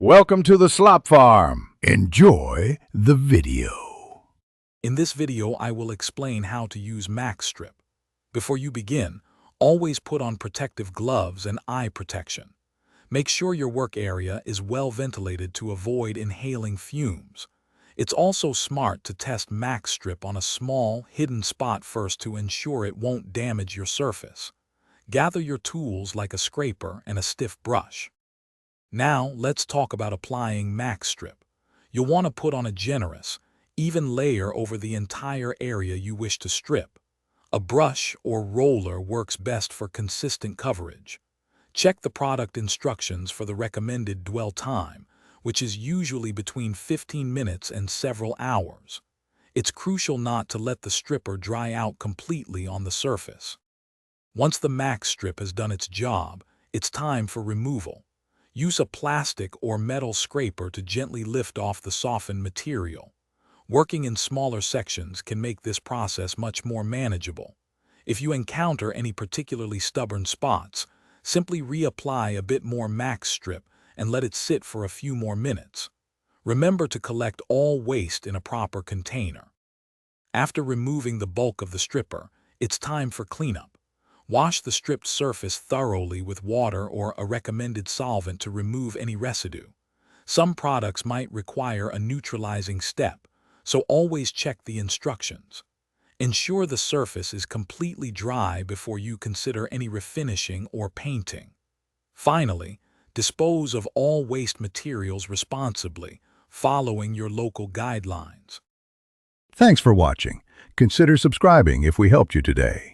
Welcome to the Slop Farm. Enjoy the video. In this video, I will explain how to use Max Strip. Before you begin, always put on protective gloves and eye protection. Make sure your work area is well ventilated to avoid inhaling fumes. It's also smart to test Max Strip on a small, hidden spot first to ensure it won't damage your surface. Gather your tools like a scraper and a stiff brush. Now, let's talk about applying Max Strip. You'll want to put on a generous, even layer over the entire area you wish to strip. A brush or roller works best for consistent coverage. Check the product instructions for the recommended dwell time, which is usually between 15 minutes and several hours. It's crucial not to let the stripper dry out completely on the surface. Once the Max Strip has done its job, it's time for removal. Use a plastic or metal scraper to gently lift off the softened material. Working in smaller sections can make this process much more manageable. If you encounter any particularly stubborn spots, simply reapply a bit more Max Strip and let it sit for a few more minutes. Remember to collect all waste in a proper container. After removing the bulk of the stripper, it's time for cleanup. Wash the stripped surface thoroughly with water or a recommended solvent to remove any residue. Some products might require a neutralizing step, so always check the instructions. Ensure the surface is completely dry before you consider any refinishing or painting. Finally, dispose of all waste materials responsibly, following your local guidelines. Thanks for watching. Consider subscribing if we helped you today.